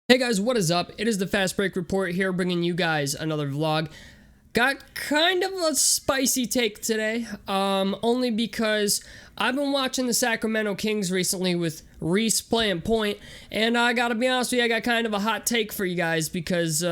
Hey guys, what is up? It is the Fast Break Report here, bringing you guys another vlog. Got kind of a spicy take today, only because I've been watching the Sacramento Kings recently with Reese playing point, and I gotta be honest with you, I got kind of a hot take for you guys because,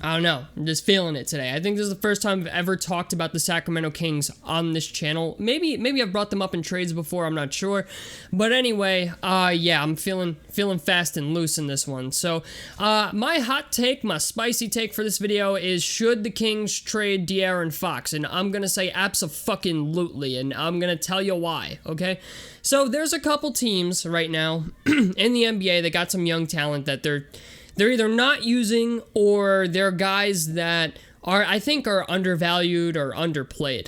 I don't know, I'm just feeling it today. I think this is the first time I've ever talked about the Sacramento Kings on this channel. Maybe I've brought them up in trades before, I'm not sure. But anyway, yeah, I'm feeling fast and loose in this one. So, my hot take, my spicy take for this video is, should the Kings trade De'Aaron Fox? And I'm gonna say abso-fucking-lutely, and I'm gonna tell you why, okay? So, there's a couple teams right now in the NBA that got some young talent that they're either not using, or they're guys that I think are undervalued or underplayed.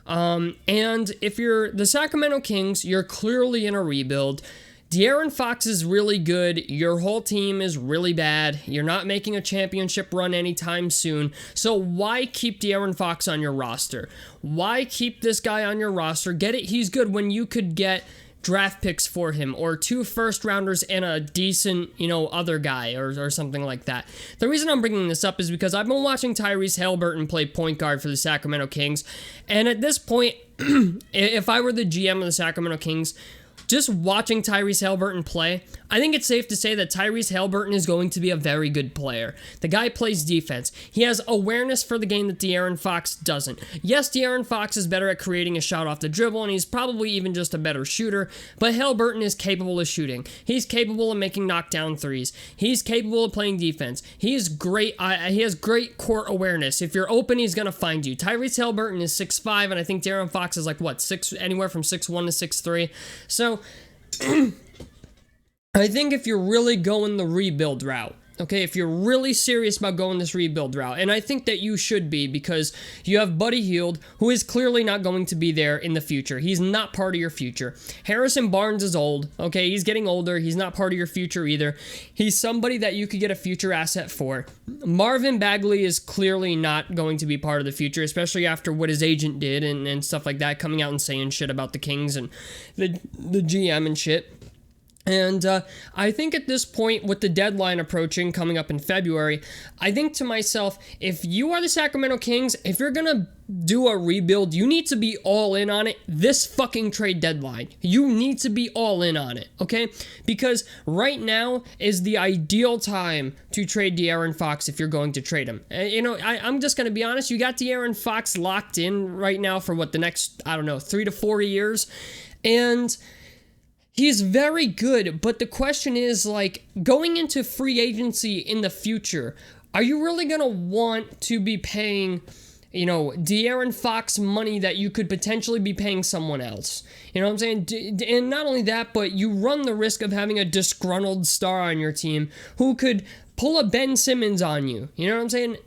And if you're the Sacramento Kings, you're clearly in a rebuild. De'Aaron Fox is really good. Your whole team is really bad. You're not making a championship run anytime soon. So why keep De'Aaron Fox on your roster? Why keep this guy on your roster? Get it? He's good when you could get draft picks for him, or 2 first-rounders and a decent, other guy, or something like that. The reason I'm bringing this up is because I've been watching Tyrese Haliburton play point guard for the Sacramento Kings, and at this point, if I were the GM of the Sacramento Kings, just watching Tyrese Haliburton play, I think it's safe to say that Tyrese Haliburton is going to be a very good player. The guy plays defense. He has awareness for the game that De'Aaron Fox doesn't. Yes, De'Aaron Fox is better at creating a shot off the dribble, and he's probably even just a better shooter, but Haliburton is capable of shooting. He's capable of making knockdown threes. He's capable of playing defense. He's great. He has great court awareness. If you're open, he's going to find you. Tyrese Haliburton is 6'5", and I think De'Aaron Fox is like, what, anywhere from 6'1" to 6'3". So, I think if you're really going the rebuild route, okay, if you're really serious about going this rebuild route, and I think that you should be, because you have Buddy Hield, who is clearly not going to be there in the future. He's not part of your future. Harrison Barnes is old, okay, he's getting older. He's not part of your future either. He's somebody that you could get a future asset for. Marvin Bagley is clearly not going to be part of the future, especially after what his agent did and stuff like that, coming out and saying shit about the Kings and the GM and shit. And I think at this point, with the deadline approaching, coming up in February, I think to myself, if you are the Sacramento Kings, if you're going to do a rebuild, you need to be all in on it this fucking trade deadline. You need to be all in on it, okay? Because right now is the ideal time to trade De'Aaron Fox if you're going to trade him. I'm just going to be honest, you got De'Aaron Fox locked in right now for what, the next, 3 to 4 years, and he's very good, but the question is, like, going into free agency in the future, are you really going to want to be paying, De'Aaron Fox money that you could potentially be paying someone else? You know what I'm saying? And not only that, but you run the risk of having a disgruntled star on your team who could pull a Ben Simmons on you. You know what I'm saying?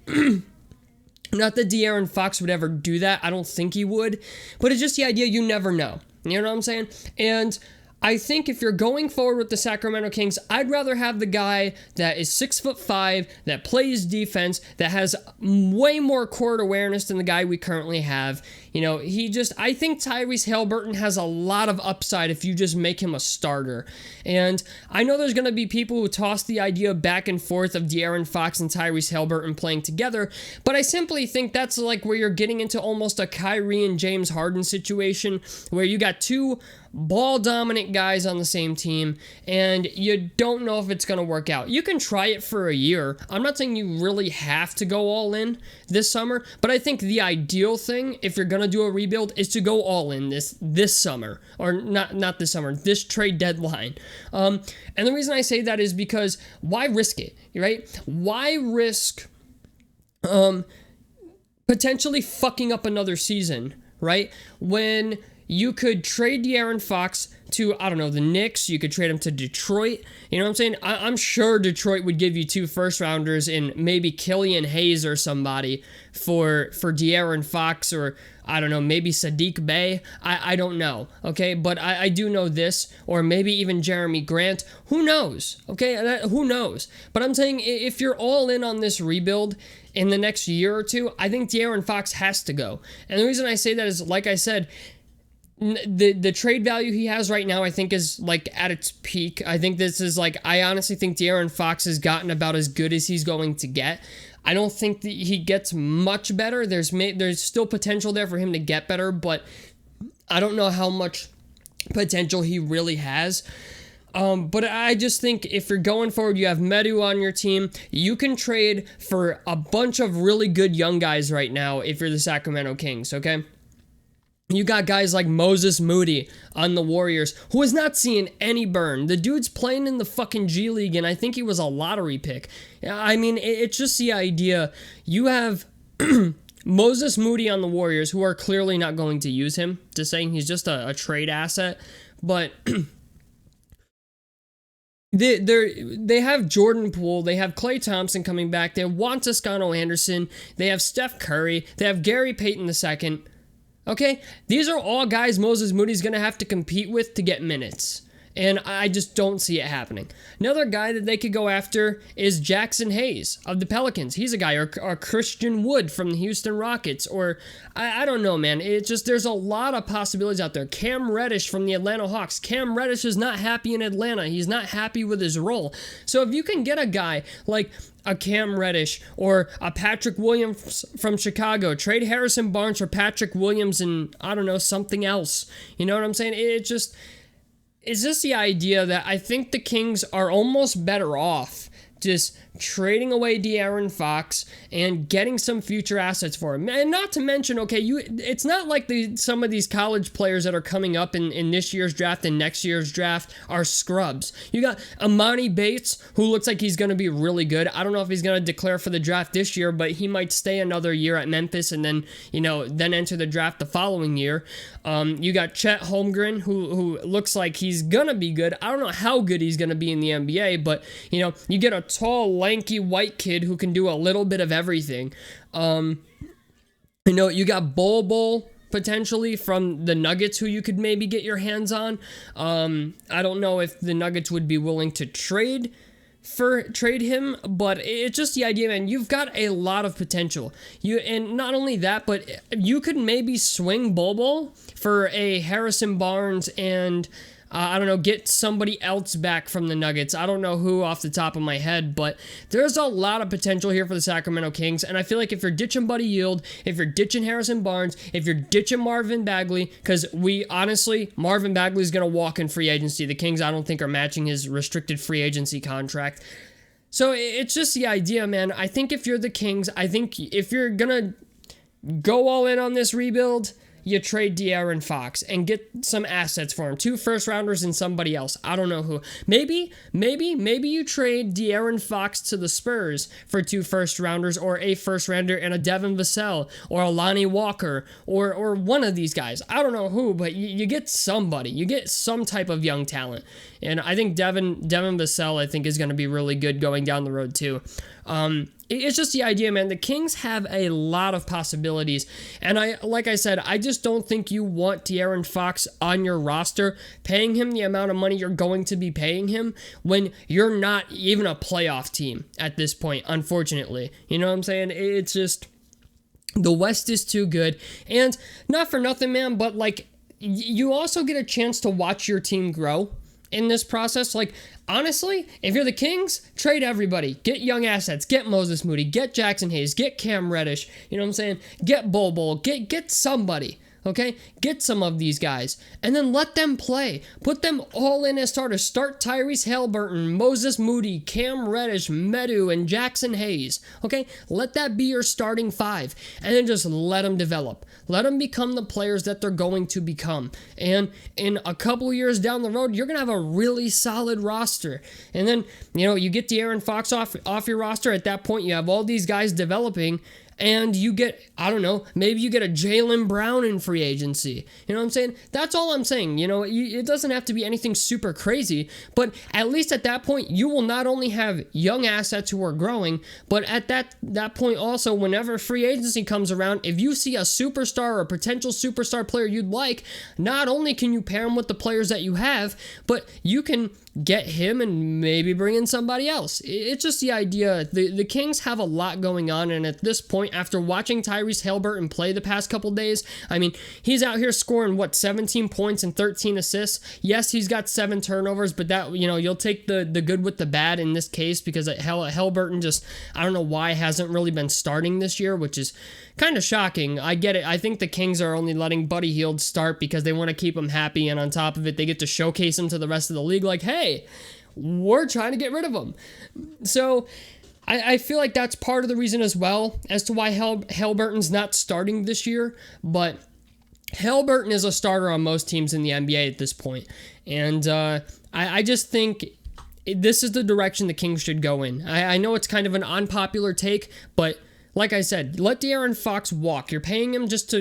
Not that De'Aaron Fox would ever do that. I don't think he would. But it's just the idea, you never know. You know what I'm saying? And I think if you're going forward with the Sacramento Kings, I'd rather have the guy that is 6'5", that plays defense, that has way more court awareness than the guy we currently have. I think Tyrese Haliburton has a lot of upside if you just make him a starter. And I know there's going to be people who toss the idea back and forth of De'Aaron Fox and Tyrese Haliburton playing together, but I simply think that's like where you're getting into almost a Kyrie and James Harden situation, where you got 2 ball-dominant guys on the same team, and you don't know if it's going to work out. You can try it for a year. I'm not saying you really have to go all in this summer, but I think the ideal thing, if you're going to do a rebuild, is to go all in this summer, or not this summer, this trade deadline. And the reason I say that is because why risk it, right? Why risk potentially fucking up another season, right? When you could trade De'Aaron Fox to, the Knicks. You could trade him to Detroit. You know what I'm saying? I'm sure Detroit would give you 2 first-rounders and maybe Killian Hayes or somebody for De'Aaron Fox, or, maybe Sadiq Bey. I don't know, okay? But I do know this, or maybe even Jeremy Grant. Who knows, okay? Who knows? But I'm saying, if you're all in on this rebuild in the next year or two, I think De'Aaron Fox has to go. And the reason I say that is, like I said, The trade value he has right now, I think, is like at its peak. I think this is like, I honestly think De'Aaron Fox has gotten about as good as he's going to get. I don't think that he gets much better. There's still potential there for him to get better, but I don't know how much potential he really has. But I just think if you're going forward, you have Medu on your team. You can trade for a bunch of really good young guys right now if you're the Sacramento Kings, okay? You got guys like Moses Moody on the Warriors, who is not seeing any burn. The dude's playing in the fucking G League, and I think he was a lottery pick. I mean, it's just the idea. You have Moses Moody on the Warriors, who are clearly not going to use him, just saying he's just a trade asset. But they have Jordan Poole, they have Klay Thompson coming back, they have Juan Toscano Anderson, they have Steph Curry, they have Gary Payton II. Okay, these are all guys Moses Moody's going to have to compete with to get minutes. And I just don't see it happening. Another guy that they could go after is Jackson Hayes of the Pelicans. He's a guy, or Christian Wood from the Houston Rockets, or I don't know, man. It's just, there's a lot of possibilities out there. Cam Reddish from the Atlanta Hawks. Cam Reddish is not happy in Atlanta. He's not happy with his role. So if you can get a guy like a Cam Reddish or a Patrick Williams from Chicago, trade Harrison Barnes for Patrick Williams and, I don't know, something else. You know what I'm saying? It's just the idea that I think the Kings are almost better off just trading away De'Aaron Fox and getting some future assets for him. And not to mention, okay, it's not like some of these college players that are coming up in this year's draft and next year's draft are scrubs. You got Amani Bates, who looks like he's going to be really good. I don't know if he's going to declare for the draft this year, but he might stay another year at Memphis and then, then enter the draft the following year. You got Chet Holmgren, who looks like he's going to be good. I don't know how good he's going to be in the NBA, but, you get a tall, lanky white kid who can do a little bit of everything. You got Bol potentially from the Nuggets, who you could maybe get your hands on. I don't know if the Nuggets would be willing to trade him, but it's just the idea, man. You've got a lot of potential. And not only that, but you could maybe swing Bol for a Harrison Barnes and I don't know, get somebody else back from the Nuggets. I don't know who off the top of my head, but there's a lot of potential here for the Sacramento Kings, and I feel like if you're ditching Buddy Hield, if you're ditching Harrison Barnes, if you're ditching Marvin Bagley, because Marvin Bagley is going to walk in free agency. The Kings, I don't think, are matching his restricted free agency contract. So it's just the idea, man. I think if you're the Kings, I think if you're going to go all in on this rebuild, you trade De'Aaron Fox and get some assets for him. 2 first-rounders and somebody else. I don't know who. Maybe you trade De'Aaron Fox to the Spurs for 2 first-rounders or a first-rounder and a Devin Vassell or a Lonnie Walker or one of these guys. I don't know who, but you get somebody. You get some type of young talent. And I think Devin Vassell, I think, is going to be really good going down the road, too. It's just the idea, man. The Kings have a lot of possibilities. And like I said, I just don't think you want De'Aaron Fox on your roster, paying him the amount of money you're going to be paying him when you're not even a playoff team at this point, unfortunately. You know what I'm saying? It's just, the West is too good. And not for nothing, man, but like, you also get a chance to watch your team grow in this process. Like, honestly, if you're the Kings, trade everybody. Get young assets. Get Moses Moody. Get Jackson Hayes. Get Cam Reddish. You know what I'm saying? Get Bol. Get somebody. Okay? Get some of these guys. And then let them play. Put them all in as starters. Start Tyrese Haliburton, Moses Moody, Cam Reddish, Medu, and Jackson Hayes. Okay? Let that be your starting 5. And then just let them develop. Let them become the players that they're going to become. And in a couple years down the road, you're going to have a really solid roster. And then, you get De'Aaron Fox off your roster. At that point, you have all these guys developing. And you get, I don't know, maybe you get a Jaylen Brown in free agency. You know what I'm saying? That's all I'm saying. It doesn't have to be anything super crazy, but at least at that point, you will not only have young assets who are growing, but at that point also, whenever free agency comes around, if you see a superstar or a potential superstar player you'd like, not only can you pair him with the players that you have, but you can get him and maybe bring in somebody else. It's just the idea. The Kings have a lot going on, and at this point, point, after watching Tyrese Haliburton play the past couple days, I mean, he's out here scoring, 17 points and 13 assists. Yes, he's got 7 turnovers, but that, you'll take the good with the bad in this case, because Haliburton just, I don't know why, hasn't really been starting this year, which is kind of shocking. I get it. I think the Kings are only letting Buddy Hield start because they want to keep him happy, and on top of it, they get to showcase him to the rest of the league like, hey, we're trying to get rid of him. So I feel like that's part of the reason as well as to why Haliburton's not starting this year, but Haliburton is a starter on most teams in the NBA at this point, and I just think this is the direction the Kings should go in. I know it's kind of an unpopular take, but like I said, let De'Aaron Fox walk. You're paying him just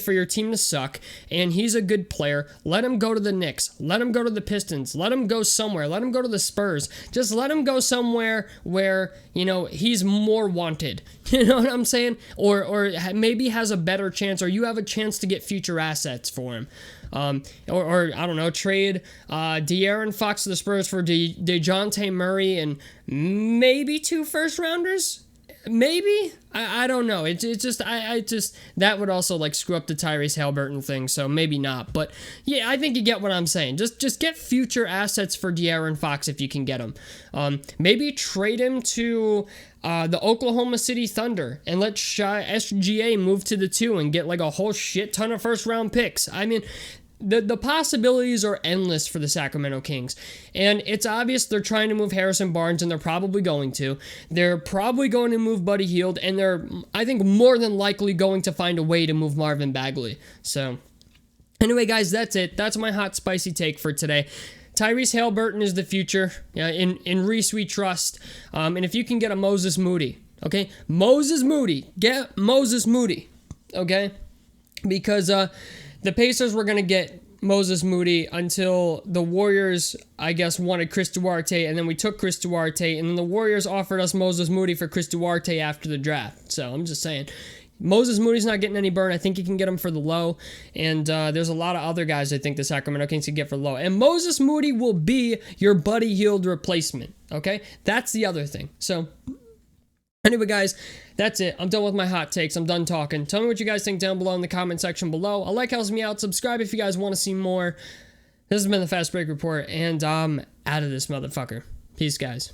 for your team to suck, and he's a good player. Let him go to the Knicks. Let him go to the Pistons. Let him go somewhere. Let him go to the Spurs. Just let him go somewhere where, he's more wanted. You know what I'm saying? Or maybe has a better chance, or you have a chance to get future assets for him. Or I don't know, trade De'Aaron Fox to the Spurs for DeJounte Murray and maybe 2 first-rounders? Maybe? I don't know. It's just that would also like screw up the Tyrese Haliburton thing, so maybe not. But yeah, I think you get what I'm saying. Just get future assets for De'Aaron Fox if you can get him. Maybe trade him to the Oklahoma City Thunder and let SGA move to the 2 and get like a whole shit ton of first round picks. I mean, the possibilities are endless for the Sacramento Kings. And it's obvious they're trying to move Harrison Barnes, and they're probably going to. They're probably going to move Buddy Hield, and they're, I think, more than likely going to find a way to move Marvin Bagley. So, anyway, guys, that's it. That's my hot, spicy take for today. Tyrese Haliburton is the future. In Reese we trust. And if you can get a Moses Moody, okay? Moses Moody. Get Moses Moody, okay? Because, the Pacers were going to get Moses Moody until the Warriors, I guess, wanted Chris Duarte, and then we took Chris Duarte, and then the Warriors offered us Moses Moody for Chris Duarte after the draft. So I'm just saying, Moses Moody's not getting any burn. I think you can get him for the low, and there's a lot of other guys I think the Sacramento Kings can get for low. And Moses Moody will be your Buddy Hield replacement, okay? That's the other thing. So anyway, guys, that's it. I'm done with my hot takes. I'm done talking. Tell me what you guys think down below in the comment section below. A like helps me out. Subscribe if you guys want to see more. This has been the Fast Break Report, and I'm out of this motherfucker. Peace, guys.